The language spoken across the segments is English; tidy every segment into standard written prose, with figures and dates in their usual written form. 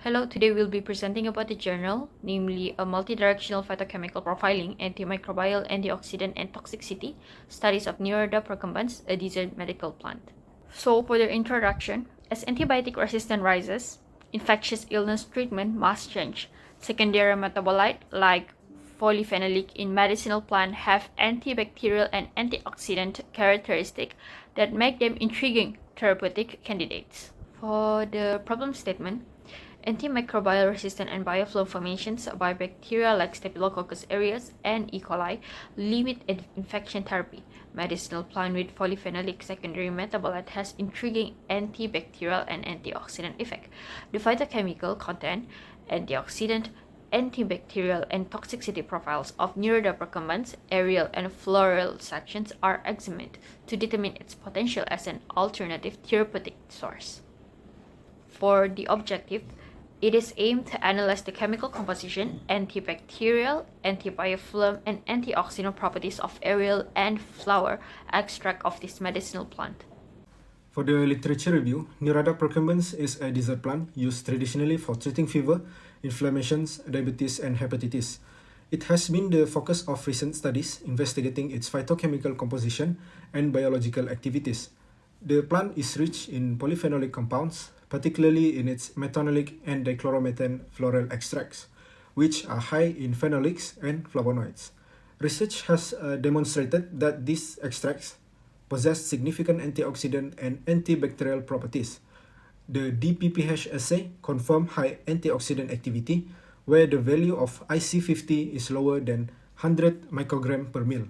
Hello, today we'll be presenting about the journal, namely a multidirectional phytochemical profiling, antimicrobial, antioxidant, and toxicity studies of Neurida procumbens, a desert medical plant. So for their introduction, as antibiotic resistance rises, infectious illness treatment must change. Secondary metabolite like polyphenolic in medicinal plant have antibacterial and antioxidant characteristics that make them intriguing therapeutic candidates. For the problem statement, antimicrobial resistant and biofilm formations by bacteria like Staphylococcus aureus and E. coli limit infection therapy. Medicinal plant with polyphenolic secondary metabolite has intriguing antibacterial and antioxidant effect. The phytochemical content, antioxidant, antibacterial, and toxicity profiles of Neurida procumbens, aerial, and floral sections are examined to determine its potential as an alternative therapeutic source. For the objective, it is aimed to analyze the chemical composition, antibacterial, antibiofilm, and antioxidant properties of aerial and flower extract of this medicinal plant. For the literature review, Neurida procumbens is a desert plant used traditionally for treating fever, inflammations, diabetes, and hepatitis. It has been the focus of recent studies investigating its phytochemical composition and biological activities. The plant is rich in polyphenolic compounds, particularly in its methanolic and dichloromethane floral extracts, which are high in phenolics and flavonoids. Research has demonstrated that these extracts possess significant antioxidant and antibacterial properties. The DPPH assay confirmed high antioxidant activity, where the value of IC50 is lower than 100 microgram per ml.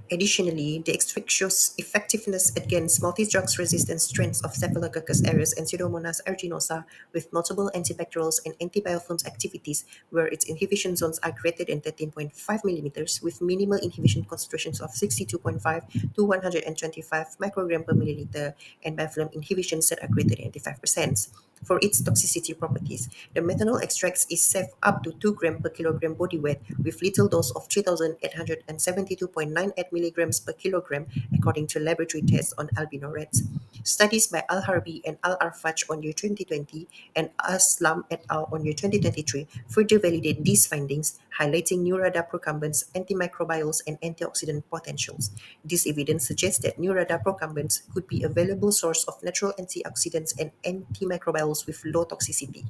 Additionally, the extract shows effectiveness against multi-drugs resistant strains of Staphylococcus aureus and Pseudomonas aeruginosa with multiple antibacterials and antibiofilms activities where its inhibition zones are greater than 13.5 millimeters with minimal inhibition concentrations of 62.5 to 125 microgram per milliliter and biofilm inhibitions that are greater than 85%. For its toxicity properties, the methanol extracts is safe up to 2 gram per kilogram body weight with lethal dose of 3,872.98 milligrams per kilogram according to laboratory tests on albino rats. Studies by Al-Harbi and Al-Arfaj on year 2020 and Aslam et al. On year 2023 further validate these findings, highlighting Neurida procumbens' antimicrobials and antioxidant potentials. This evidence suggests that Neurida procumbens could be a valuable source of natural antioxidants and antimicrobials with low toxicity.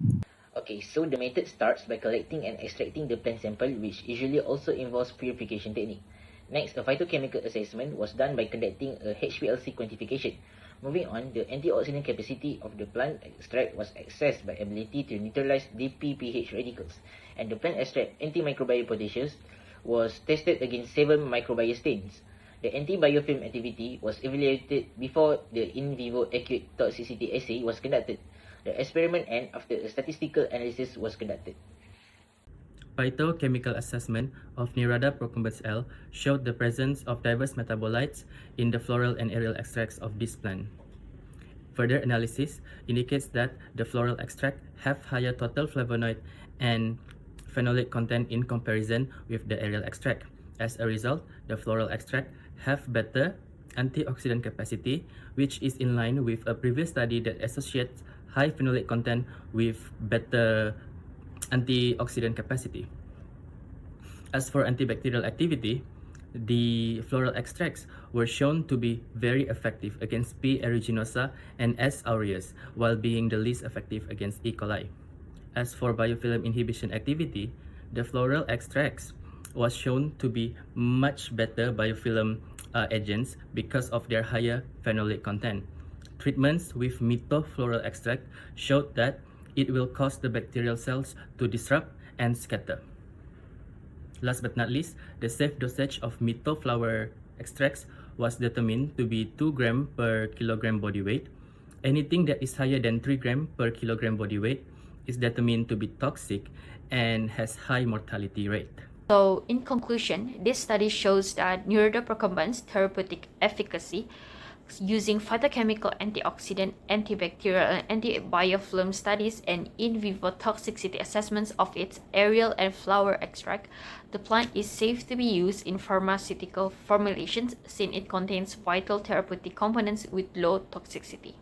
Okay, so the method starts by collecting and extracting the plant sample, which usually also involves purification technique. Next, a phytochemical assessment was done by conducting a HPLC quantification. Moving on, the antioxidant capacity of the plant extract was assessed by ability to neutralize DPPH radicals, and the plant extract antimicrobial potential was tested against 7 microbial stains. The antibiofilm activity was evaluated before the in vivo acute toxicity assay was conducted. The experiment and after a statistical analysis was conducted. Phytochemical assessment of Neurida procumbens L showed the presence of diverse metabolites in the floral and aerial extracts of this plant. Further analysis indicates that the floral extract have higher total flavonoid and phenolic content in comparison with the aerial extract. As a result, the floral extract have better antioxidant capacity, which is in line with a previous study that associates high phenolic content with better antioxidant capacity. As for antibacterial activity, the floral extracts were shown to be very effective against P. aeruginosa and S. aureus, while being the least effective against E. coli. As for biofilm inhibition activity, the floral extracts was shown to be much better biofilm agents because of their higher phenolic content. Treatments with methofloral extract showed that it will cause the bacterial cells to disrupt and scatter. Last but not least, the safe dosage of methoflower extracts was determined to be 2 gram per kilogram body weight. Anything that is higher than 3 gram per kilogram body weight is determined to be toxic and has high mortality rate. So, in conclusion, this study shows that Neurida procumbens' therapeutic efficacy using phytochemical antioxidant, antibacterial, and antibiofilm studies and in vivo toxicity assessments of its aerial and flower extract, the plant is safe to be used in pharmaceutical formulations since it contains vital therapeutic components with low toxicity.